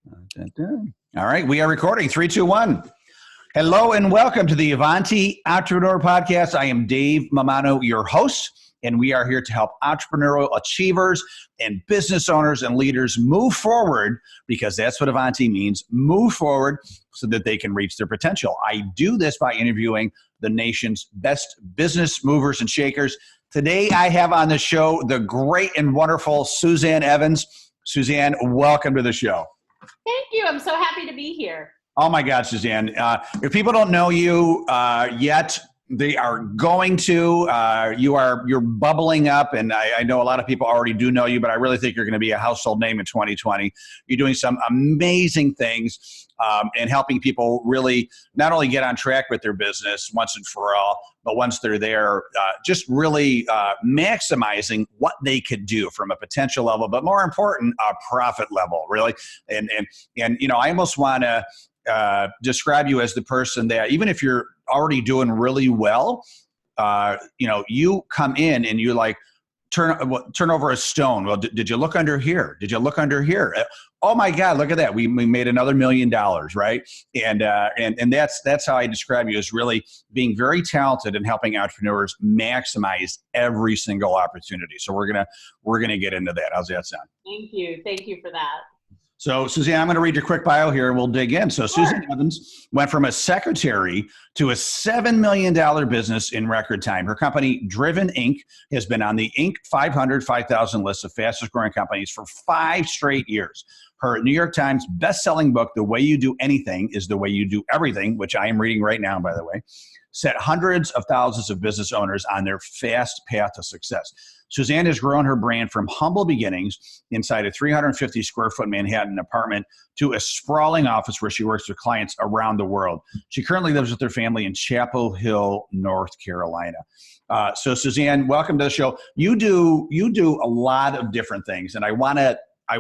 Dun, dun. All right, we are recording. 3, 2, 1. Hello and welcome to the Avanti Entrepreneur Podcast. I am Dave Mamano, your host, and we are here to help entrepreneurial achievers and business owners and leaders move forward, because that's what Avanti means, move forward so that they can reach their potential. I do this by interviewing the nation's best business movers and shakers. Today, I have on the show the great and wonderful Suzanne Evans. Suzanne, welcome to the show. Thank you. I'm so happy to be here. Oh my God, Suzanne. If people don't know you yet, they are going to. You're bubbling up, and I know a lot of people already do know you, but I really think you're going to be a household name in 2020. You're doing some amazing things and helping people really not only get on track with their business once and for all, but once they're there, just really maximizing what they could do from a potential level, but more important, a profit level, really. And you know, I almost want to describe you as the person that, even if you're already doing really well, you know, you come in and you like turn over a stone. Well, did you look under here? Did you look under here? Oh my God, look at that. We made another $1 million, right? And that's how I describe you, as really being very talented and helping entrepreneurs maximize every single opportunity. So we're gonna get into that. How's that sound? Thank you. Thank you for that. So, Suzanne, I'm going to read your quick bio here and we'll dig in. So, sure. Suzanne Evans went from a secretary to a $7 million business in record time. Her company, Driven Inc., has been on the Inc. 500, 5,000 list of fastest growing companies for 5 straight years. Her New York Times best-selling book, The Way You Do Anything is the Way You Do Everything, which I am reading right now, by the way, set hundreds of thousands of business owners on their fast path to success. Suzanne has grown her brand from humble beginnings inside a 350 square foot Manhattan apartment to a sprawling office where she works with clients around the world. She currently lives with her family in Chapel Hill, North Carolina. So Suzanne, welcome to the show. You do a lot of different things, and I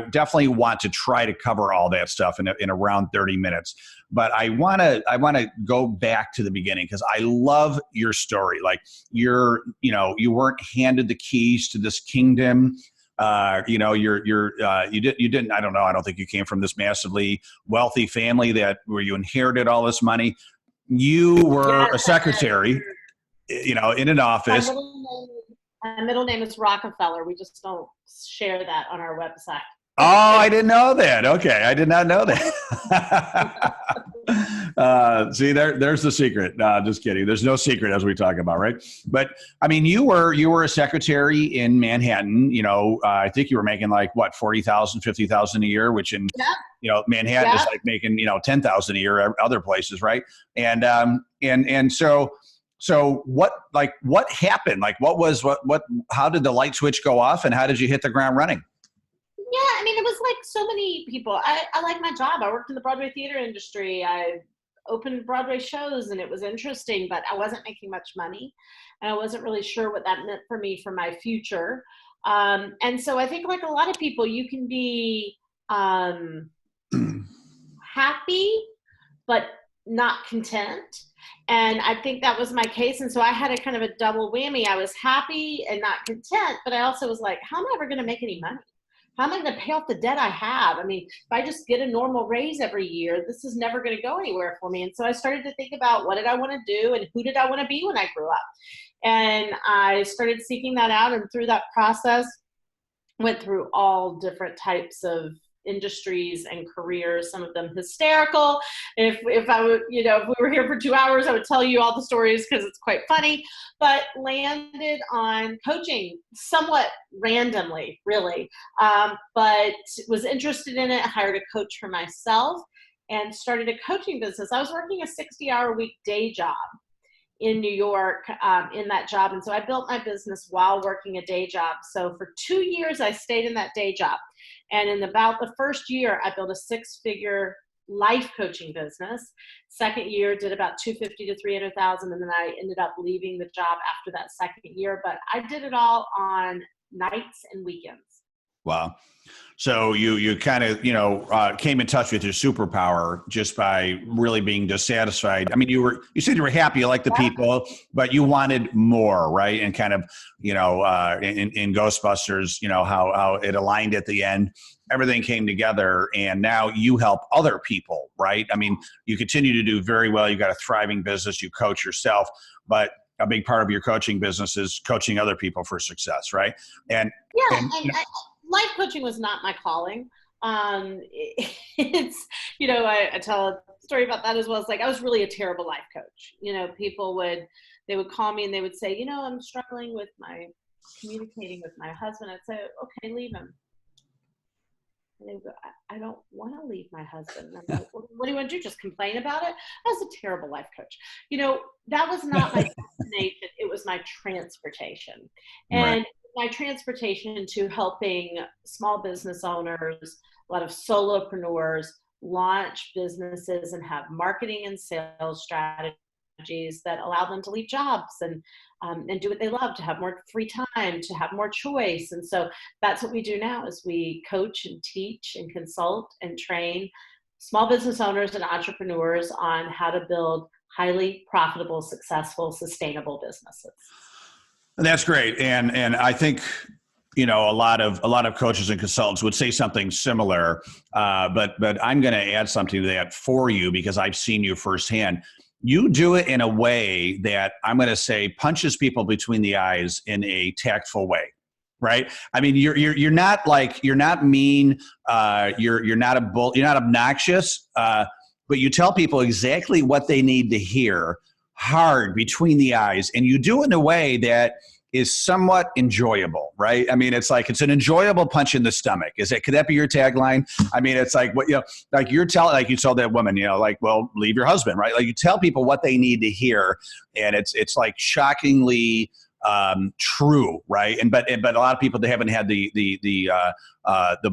definitely want to try to cover all that stuff in around 30 minutes. But I want to go back to the beginning, because I love your story. Like you weren't handed the keys to this kingdom. You didn't. I don't know. I don't think you came from this massively wealthy family where you inherited all this money. You were a secretary, in an office. My middle name is Rockefeller. We just don't share that on our website. Oh, I didn't know that. Okay, I did not know that. See, there's the secret. No, just kidding. There's no secret, as we talk about, right? But I mean, you were a secretary in Manhattan. I think you were making like what, 40,000, 50,000 a year, which in Manhattan is like making 10,000 a year other places, right? And so what happened? Like how did the light switch go off, and how did you hit the ground running? Yeah, I mean, it was like so many people. I like my job. I worked in the Broadway theater industry. I opened Broadway shows, and it was interesting, but I wasn't making much money, and I wasn't really sure what that meant for me for my future. And so I think, like a lot of people, you can be happy, but not content. And I think that was my case. And so I had a kind of a double whammy. I was happy and not content, but I also was like, how am I ever going to make any money? How am I going to pay off the debt I have? I mean, if I just get a normal raise every year, this is never going to go anywhere for me. And so I started to think about, what did I want to do, and who did I want to be when I grew up? And I started seeking that out, and through that process, went through all different types of industries and careers, some of them hysterical. If I would, if we were here for 2 hours, I would tell you all the stories because it's quite funny, but landed on coaching somewhat randomly, really. But was interested in it, hired a coach for myself, and started a coaching business. I was working a 60-hour-a-week day job in New York in that job. And so I built my business while working a day job. So for 2 years, I stayed in that day job. And in about the first year, I built a 6-figure life coaching business. Second year, did about 250 to 300,000. And then I ended up leaving the job after that second year. But I did it all on nights and weekends. Wow. So you kind of, came in touch with your superpower just by really being dissatisfied. I mean, you said you were happy, you liked the people, but you wanted more, right? And kind of, in Ghostbusters, how it aligned at the end, everything came together, and now you help other people, right? I mean, you continue to do very well. You got a thriving business. You coach yourself, but a big part of your coaching business is coaching other people for success, right? And yeah, and life coaching was not my calling. It's, I tell a story about that as well. It's like, I was really a terrible life coach. They would call me and they would say, I'm struggling with communicating with my husband. I'd say, okay, leave him. And they would go, I don't want to leave my husband. And I'm like, well, what do you want to do? Just complain about it? I was a terrible life coach. That was not my destination. It was my transportation. And right. my transportation to helping small business owners, a lot of solopreneurs launch businesses and have marketing and sales strategies that allow them to leave jobs and do what they love, to have more free time, to have more choice. And so that's what we do now, is we coach and teach and consult and train small business owners and entrepreneurs on how to build highly profitable, successful, sustainable businesses. And that's great. And I think, a lot of coaches and consultants would say something similar, but I'm going to add something to that for you, because I've seen you firsthand. You do it in a way that I'm going to say punches people between the eyes in a tactful way, right? I mean, you're not mean, you're not obnoxious, but you tell people exactly what they need to hear, hard between the eyes, and you do it in a way that is somewhat enjoyable, right? I mean, it's an enjoyable punch in the stomach. Could that be your tagline? I mean, it's like, you told that woman, well, leave your husband, right? Like, you tell people what they need to hear, and it's like shockingly true, right? But a lot of people, they haven't had the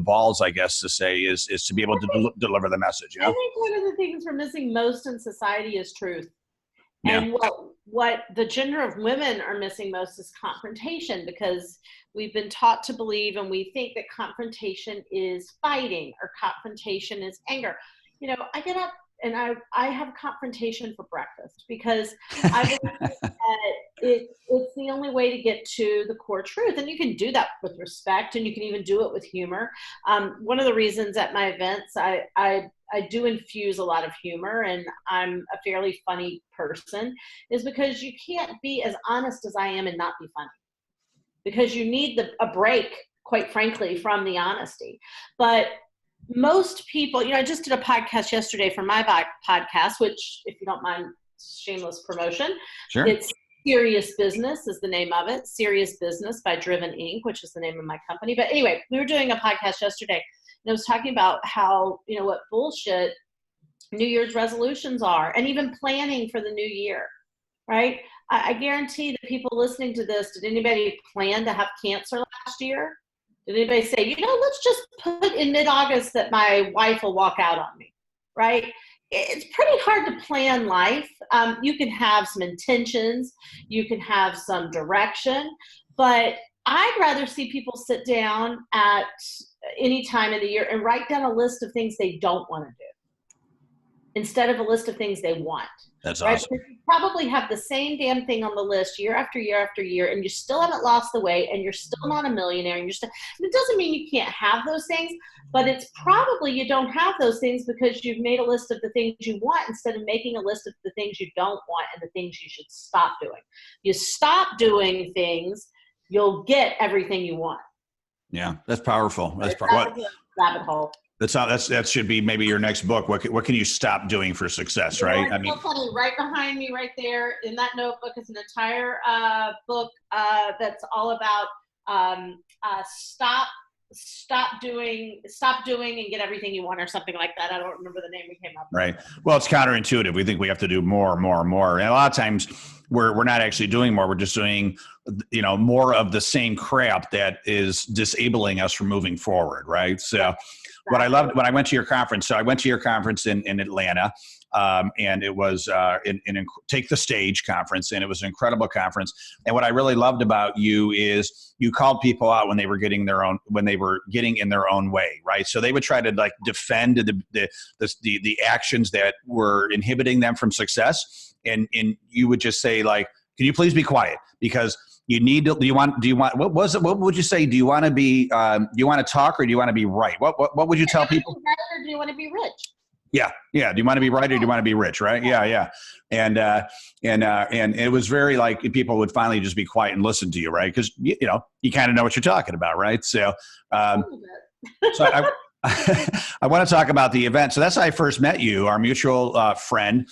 balls, I guess, to say is to be able to deliver the message. I think one of the things we're missing most in society is truth. Yeah. And what the gender of women are missing most is confrontation, because we've been taught to believe, and we think that confrontation is fighting or confrontation is anger. I get up and I have confrontation for breakfast, because I believe that it's the only way to get to the core truth. And you can do that with respect, and you can even do it with humor. One of the reasons at my events, I do infuse a lot of humor, and I'm a fairly funny person, is because you can't be as honest as I am and not be funny, because you need a break, quite frankly, from the honesty. But most people, I just did a podcast yesterday for my podcast, which, if you don't mind, shameless promotion. Sure. It's Serious Business is the name of it. Serious Business by Driven Inc., which is the name of my company. But anyway, we were doing a podcast yesterday, and I was talking about how, what bullshit New Year's resolutions are, and even planning for the new year, right? I guarantee that people listening to this, did anybody plan to have cancer last year? Did anybody say, let's just put in mid-August that my wife will walk out on me, right? It's pretty hard to plan life. You can have some intentions, you can have some direction, but I'd rather see people sit down at any time of the year and write down a list of things they don't want to do instead of a list of things they want. That's right? awesome. Because you probably have the same damn thing on the list year after year after year, and you still haven't lost the weight, and you're still not a millionaire, and it doesn't mean you can't have those things, but it's probably you don't have those things because you've made a list of the things you want instead of making a list of the things you don't want and the things you should stop doing. You stop doing things, you'll get everything you want. Yeah, that's powerful. That's rabbit hole. That should be maybe your next book. What can you stop doing for success, right? I mean, so funny. Right behind me, right there in that notebook is an entire book that's all about stop doing and get everything you want, or something like that. I don't remember the name we came up with. Right. Well, it's counterintuitive. We think we have to do more and more and more. And a lot of times we're not actually doing more. We're just doing, more of the same crap that is disabling us from moving forward. Right. So what I loved when I went to your conference, in Atlanta, and it was Take the Stage conference, and it was an incredible conference. And what I really loved about you is you called people out when they were getting in their own way, right? So they would try to like defend the actions that were inhibiting them from success, and you would just say like, can you please be quiet, because you need to, what would you say? Do you want to be, do you want to talk, or do you want to be right? What would you tell people? Or do you want to be rich? Yeah. Do you want to be right, or do you want to be rich? Right. Yeah. And it was very like people would finally just be quiet and listen to you. Right. Cause you kind of know what you're talking about. Right. So, so I want to talk about the event. So that's how I first met you. Our mutual friend,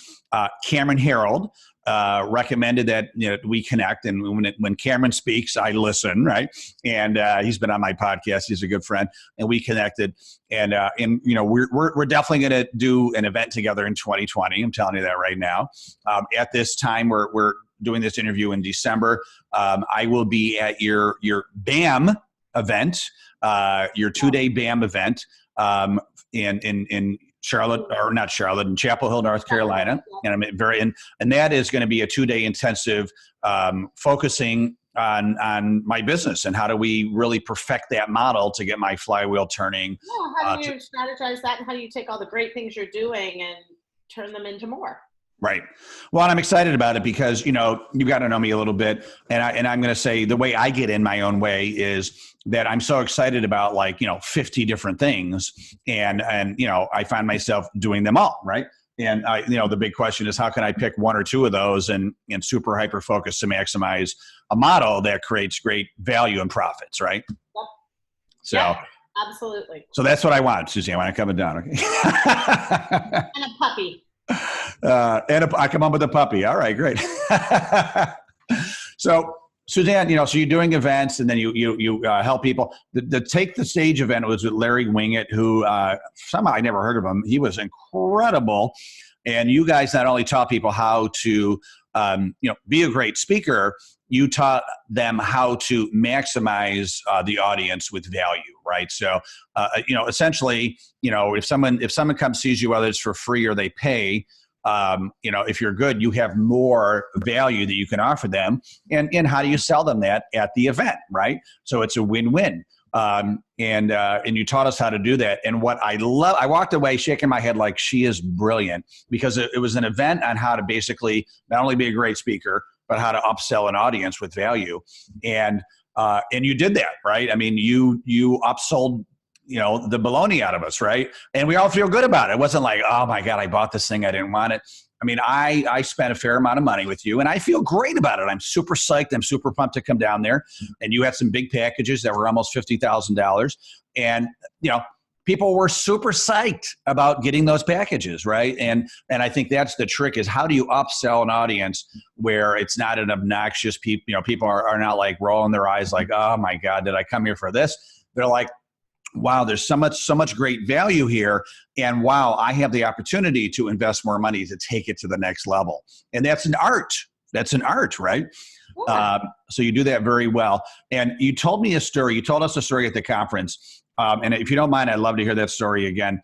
Cameron Harold, recommended that we connect, and when Cameron speaks, I listen, right? And he's been on my podcast. He's a good friend, and we connected. And we're definitely going to do an event together in 2020. I'm telling you that right now. At this time, we're doing this interview in December. I will be at your BAM event, your 2-day BAM event in Charlotte, or not Charlotte, in Chapel Hill, North Carolina. And I'm and that is going to be a 2-day intensive focusing on my business and how do we really perfect that model to get my flywheel turning. Yeah, how do you strategize that, and how do you take all the great things you're doing and turn them into more? Right. Well, and I'm excited about it because, you got to know me a little bit. And I'm going to say the way I get in my own way is that I'm so excited about 50 different things. And I find myself doing them all. Right. And the big question is, how can I pick one or two of those and super hyper focus to maximize a model that creates great value and profits. Right. Yep. So. Yep. Absolutely. So that's what I want, Suzanne, when I'm coming down. Okay. And a puppy. I come up with a puppy. All right, great. So Suzanne, so you're doing events, and then you help people. The Take the Stage event was with Larry Wingett, who somehow I never heard of him. He was incredible. And you guys not only taught people how to, be a great speaker, you taught them how to maximize the audience with value, right? So, essentially, if someone comes sees you, whether it's for free or they pay, if you're good, you have more value that you can offer them. And how do you sell them that at the event, right? So it's a win-win. And you taught us how to do that. And what I love, I walked away shaking my head like she is brilliant, because it was an event on how to basically not only be a great speaker, but how to upsell an audience with value. And you did that, right? I mean, you upsold, the baloney out of us, right? And we all feel good about it. It wasn't like, oh my God, I bought this thing, I didn't want it. I mean, I spent a fair amount of money with you, and I feel great about it. I'm super psyched. I'm super pumped to come down there. And you had some big packages that were almost $50,000. And, people were super psyched about getting those packages, right? And I think that's the trick, is how do you upsell an audience where it's not an obnoxious people, people are not like rolling their eyes like, oh my God, did I come here for this? They're like, wow, there's so much great value here. And wow, I have the opportunity to invest more money to take it to the next level. And that's an art. That's an art, right? Yeah. So you do that very well. And you told me a story. You told us a story at the conference. And if you don't mind, I'd love to hear that story again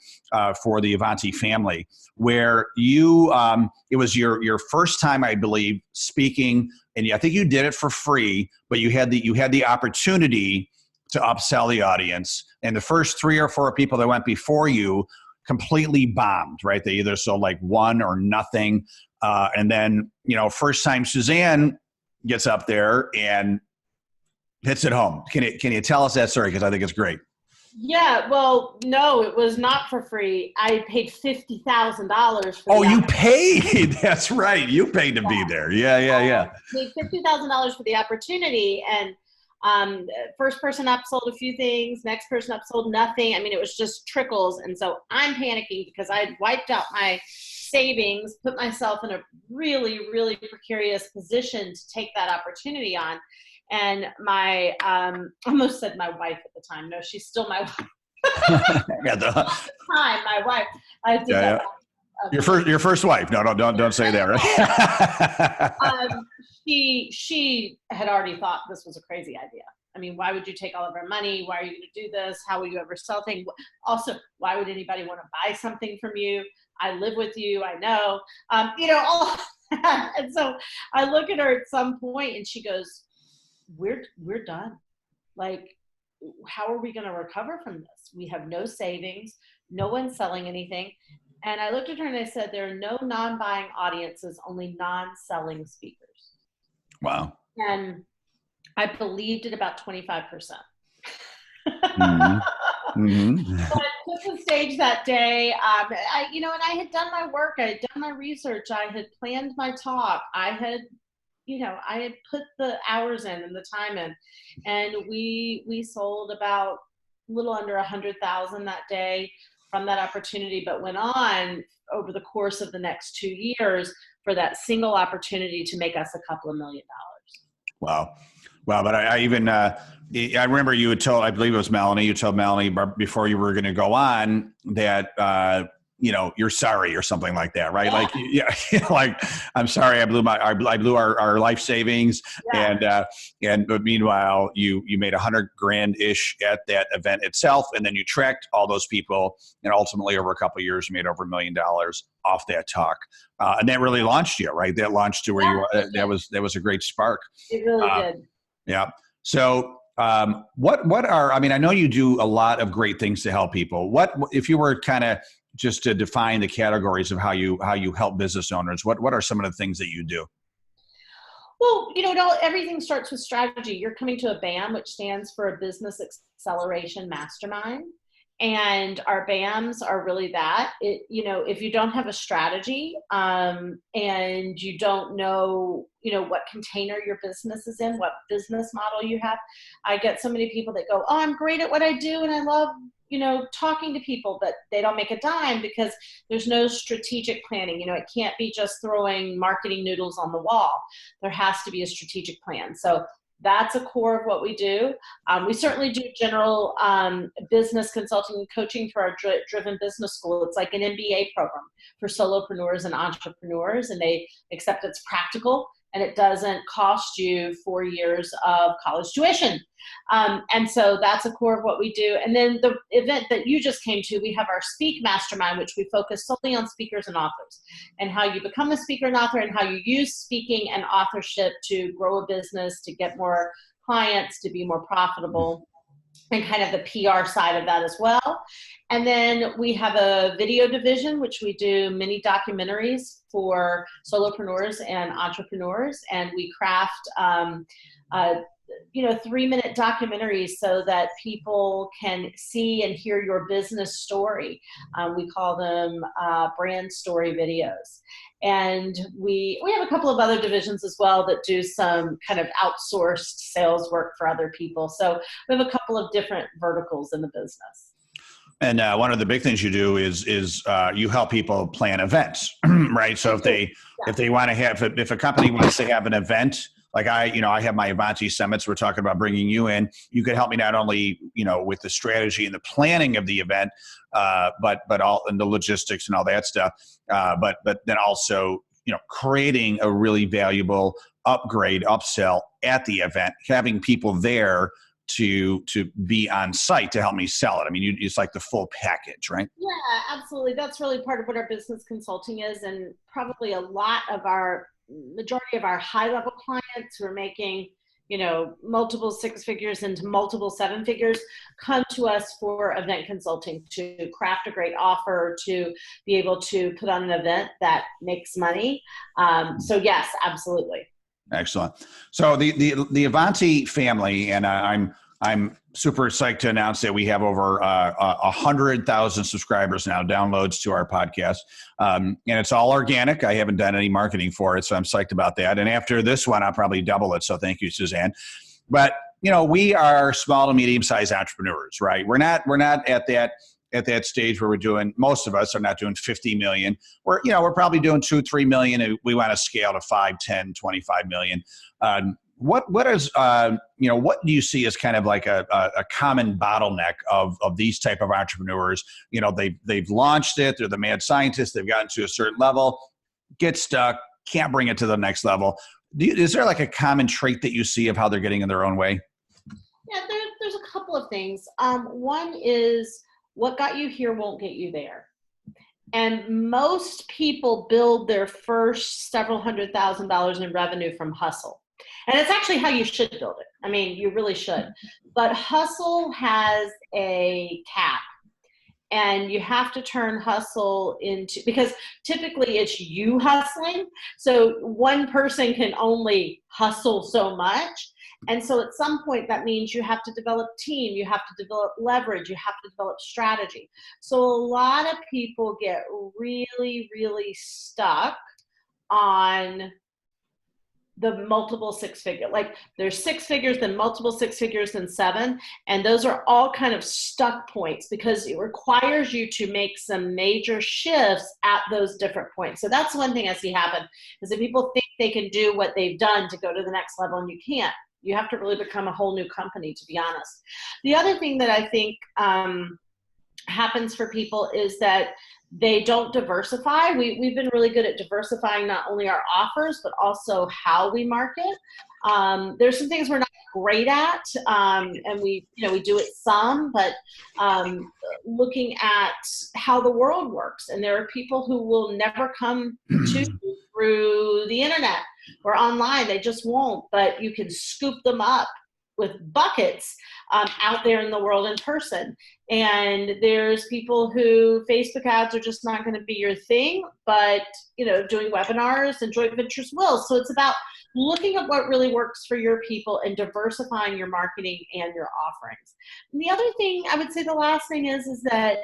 for the Avanti family, where it was your first time, I believe, speaking, and I think you did it for free, but you had the opportunity to upsell the audience. And the first 3 or 4 people that went before you completely bombed, right? They either sold like 1 or nothing. And then, first time Suzanne gets up there and hits it home. Can you tell us that story? Because I think it's great. Yeah, well, no, it was not for free. I paid $50,000 for Oh, you paid. That's right. You paid to be there. Yeah. I paid $50,000 for the opportunity, and first person upsold a few things, next person upsold nothing. I mean, it was just trickles. And so I'm panicking because I had wiped out my savings, put myself in a really, really precarious position to take that opportunity on. And my, almost said my wife at the time. No, she's still my wife. At the time, my wife. I did that. Your first wife. No, don't say that, right? She had already thought this was a crazy idea. I mean, why would you take all of our money? Why are you going to do this? How will you ever sell things? Also, why would anybody want to buy something from you? I live with you. I know, all of that. And so I look at her at some point and she goes, we're done. Like, how are we going to recover from this? We have no savings. No one's selling anything. And I looked at her and I said, there are no non-buying audiences, only non-selling speakers. Wow. And I believed it about 25%. Mm-hmm. Mm-hmm. But I took the stage that day. And I had done my work. I had done my research. I had planned my talk. I had put the hours in and the time in, and we sold about a little under 100,000 that day from that opportunity, but went on over the course of the next 2 years for that single opportunity to make us a couple of $1 million. Wow. But I even, I remember you had told, I believe it was Melanie, you told Melanie before you were going to go on that, you're sorry or something like that, right? Yeah. Like, like, I'm sorry, I blew our life savings. Yeah. But meanwhile, you made $100,000-ish at that event itself. And then you tracked all those people. And ultimately over a couple of years, you made over $1 million off that talk. And that really launched you, right? That launched to where you were. That was a great spark. It really did. Yeah. So, what are, I mean, I know you do a lot of great things to help people. What, if you were kind of just to define the categories of how you help business owners, what are some of the things that you do? Well, everything starts with strategy. You're coming to a BAM, which stands for a Business Acceleration Mastermind. And our BAMs are really that. If you don't have a strategy and you don't know, what container your business is in, what business model you have. I get so many people that go, oh, I'm great at what I do and I love, talking to people, but they don't make a dime because there's no strategic planning. It can't be just throwing marketing noodles on the wall. There has to be a strategic plan. So that's a core of what we do. We certainly do general business consulting and coaching through our Driven Business School. It's like an MBA program for solopreneurs and entrepreneurs, and except it's practical and it doesn't cost you 4 years of college tuition. And so that's a core of what we do. And then the event that you just came to, we have our Speak Mastermind, which we focus solely on speakers and authors and how you become a speaker and author and how you use speaking and authorship to grow a business, to get more clients, to be more profitable, and kind of the PR side of that as well. And then we have a video division, which we do mini documentaries for solopreneurs and entrepreneurs. And we craft, 3-minute documentaries so that people can see and hear your business story. We call them brand story videos. And we have a couple of other divisions as well that do some kind of outsourced sales work for other people. So we have a couple of different verticals in the business. And one of the big things you do is you help people plan events, right? So if they want to have, if a company wants to have an event, like I have my Avanti summits, we're talking about bringing you in. You could help me not only, with the strategy and the planning of the event, but all and the logistics and all that stuff. But then also, creating a really valuable upgrade, upsell at the event, having people there to be on site to help me sell it. I mean, it's like the full package, right? Yeah, absolutely. That's really part of what our business consulting is. And probably majority of our high level clients who are making, multiple 6 figures into multiple 7 figures come to us for event consulting to craft a great offer, to be able to put on an event that makes money. So yes, absolutely. Excellent. So the Avanti family, and I'm super psyched to announce that we have over 100,000 subscribers now, downloads to our podcast, and it's all organic. I haven't done any marketing for it, so I'm psyched about that. And after this one, I'll probably double it. So thank you, Suzanne. But we are small to medium-sized entrepreneurs, right? We're not at that stage where we're doing, most of us are not doing 50 million. We're probably doing 2-3 million. And we want to scale to 5, 10, 25 million. What do you see as kind of like a common bottleneck of these type of entrepreneurs? They've launched it. They're the mad scientists. They've gotten to a certain level, get stuck, can't bring it to the next level. Is there like a common trait that you see of how they're getting in their own way? Yeah, there's a couple of things. One is what got you here won't get you there. And most people build their first several $100,000 in revenue from hustle. And it's actually how you should build it. I mean, you really should. But hustle has a cap. And you have to turn hustle into, because typically it's you hustling. So one person can only hustle so much. And so at some point that means you have to develop team, you have to develop leverage, you have to develop strategy. So a lot of people get really, really stuck on the multiple six figure, like there's six figures, then multiple six figures, then seven. And those are all kind of stuck points because it requires you to make some major shifts at those different points. So that's one thing I see happen is that people think they can do what they've done to go to the next level, and you can't. You have to really become a whole new company, to be honest. The other thing that I think happens for people is that they don't diversify. We've been really good at diversifying not only our offers, but also how we market. There's some things we're not great at, and we do it some, but looking at how the world works. And there are people who will never come to you through the internet or online. They just won't, but you can scoop them up with buckets out there in the world in person. And there's people who Facebook ads are just not going to be your thing, but doing webinars and joint ventures will. So it's about looking at what really works for your people and diversifying your marketing and your offerings. And the other thing I would say, the last thing is that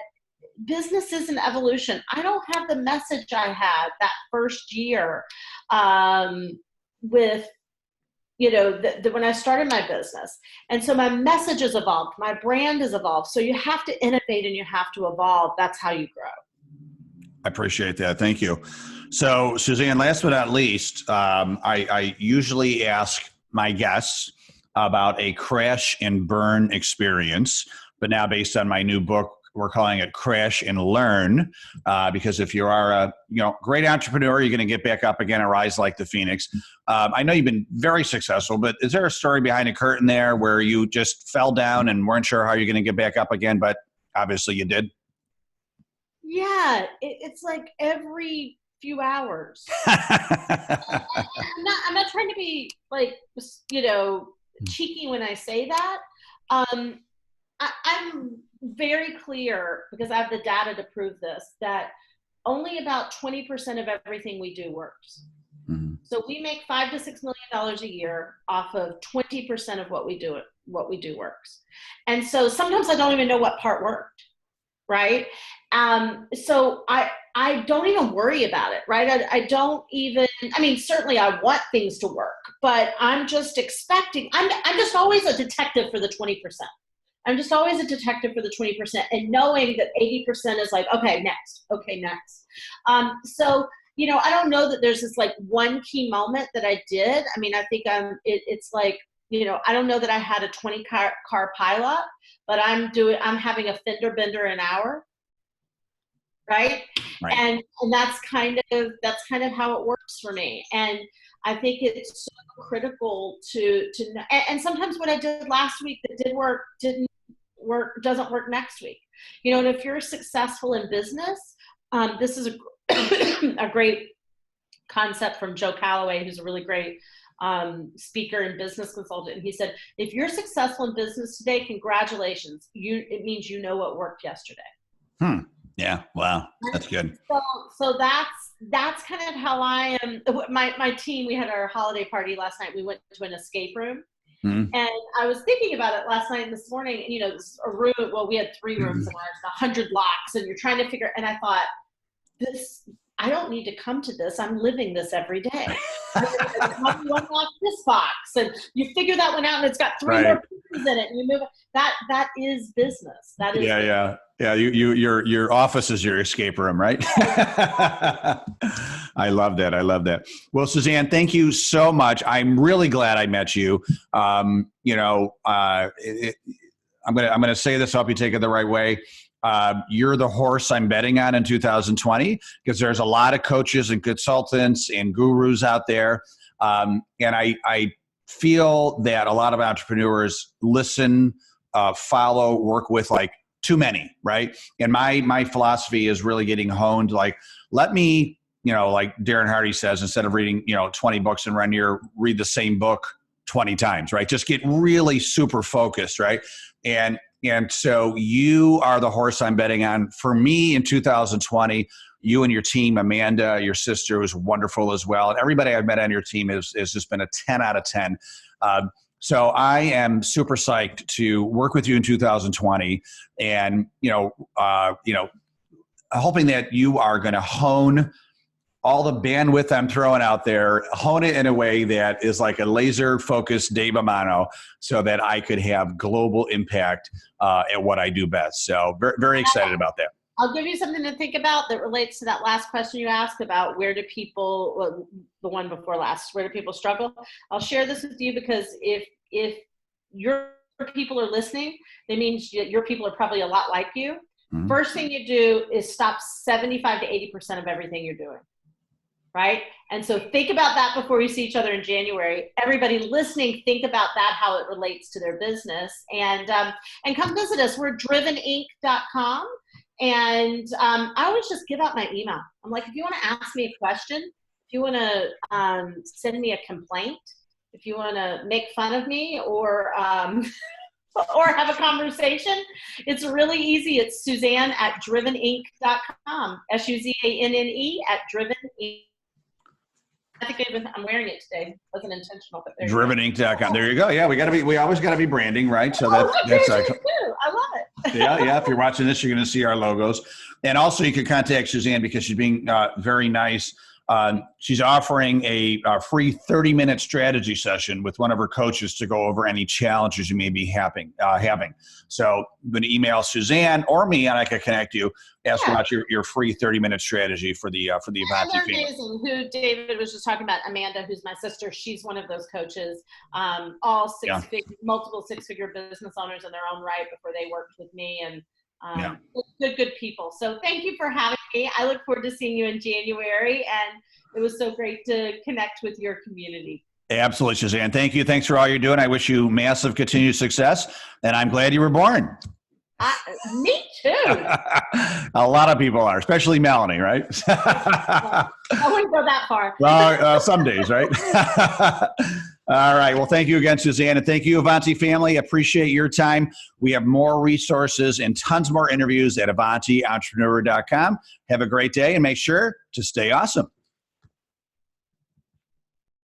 business is an evolution. I don't have the message I had that first year with when I started my business. And so my message has evolved, my brand has evolved. So you have to innovate and you have to evolve. That's how you grow. I appreciate that. Thank you. So Suzanne, last but not least, I usually ask my guests about a crash and burn experience, but now based on my new book, we're calling it Crash and Learn, because if you are a great entrepreneur, you're going to get back up again and rise like the phoenix. I know you've been very successful, but is there a story behind a curtain there where you just fell down and weren't sure how you're going to get back up again, but obviously you did? Yeah, it's like every few hours. I'm not trying to be like, cheeky when I say that. I'm very clear, because I have the data to prove this, that only about 20% of everything we do works. Mm-hmm. So we make $5 to $6 million a year off of 20% of what we do works. And so sometimes I don't even know what part worked, right? So I don't even worry about it, right? I don't even, certainly I want things to work, but I'm just expecting, I'm just always a detective for the 20%. I'm just always a detective for the 20%, and knowing that 80% is like, okay, next. So, I don't know that there's this like one key moment that I did. I think it's like, I don't know that I had a 20 car pileup, but I'm having a fender bender an hour. Right. And that's kind of how it works for me. And I think it's so critical to know. And sometimes what I did last week that doesn't work next week. And if you're successful in business, this is a great concept from Joe Calloway, who's a really great speaker and business consultant. And he said, if you're successful in business today, congratulations. It means you know what worked yesterday. Yeah. Wow. That's good. So that's kind of how I am. My team, we had our holiday party last night. We went to an escape room. Mm-hmm. And I was thinking about it last night and this morning, and a room, well, we had 3 rooms and 100 locks, and you're trying to figure, and I thought, I don't need to come to this. I'm living this every day. How do you unlock this box? And you figure that one out, and it's got 3 more pieces in it, and you move it. That is business. That is business. Yeah. Your office is your escape room, right? I love that. Well, Suzanne, thank you so much. I'm really glad I met you. I'm going to say this. I hope you take it the right way. You're the horse I'm betting on in 2020, because there's a lot of coaches and consultants and gurus out there. And I feel that a lot of entrepreneurs listen, follow, work with like too many, right? And my philosophy is really getting honed. Like, let me, like Darren Hardy says, instead of reading, 20 books in 1 year, read the same book 20 times, right? Just get really super focused, right? And so you are the horse I'm betting on. For me in 2020, you and your team, Amanda, your sister, was wonderful as well. And everybody I've met on your team has just been a 10 out of 10. So I am super psyched to work with you in 2020, and hoping that you are going to hone all the bandwidth I'm throwing out there, hone it in a way that is like a laser-focused Dave Amano, so that I could have global impact at what I do best. So very, very excited about that. I'll give you something to think about that relates to that last question you asked about where do people, well, the one before last, where do people struggle? I'll share this with you because if your people are listening, that means your people are probably a lot like you. Mm-hmm. First thing you do is stop 75 to 80% of everything you're doing, right? And so think about that before you see each other in January. Everybody listening, think about that, how it relates to their business. And come visit us. We're driveninc.com. And I always just give out my email. I'm like, if you want to ask me a question, if you want to send me a complaint, if you want to make fun of me or have a conversation, it's really easy. It's Suzanne at driveninc.com. SUZANNE at driveninc. I think I'm wearing it today. It wasn't intentional, but there you go. Driveninc.com. There you go. Yeah, we always got to be branding, right? So that's too. I love it. yeah. If you're watching this, you're going to see our logos. And also you can contact Suzanne because she's being very nice. She's offering a free 30-minute strategy session with one of her coaches to go over any challenges you may be having. So you can email Suzanne or me, and I can connect you. Ask about your free 30-minute strategy for the Avanti family. Amazing. Who David was just talking about, Amanda, who's my sister. She's one of those coaches. All multiple six-figure business owners in their own right before they worked with me, and good people. So thank you for having me. I look forward to seeing you in January, and it was so great to connect with your community. Absolutely, Suzanne. Thank you. Thanks for all you're doing. I wish you massive continued success, and I'm glad you were born. Me too. A lot of people are, especially Melanie, right? I wouldn't go that far. Well, some days, right? All right. Well, thank you again, Suzanne. And thank you, Avanti family. Appreciate your time. We have more resources and tons more interviews at AvantiEntrepreneur.com. Have a great day and make sure to stay awesome.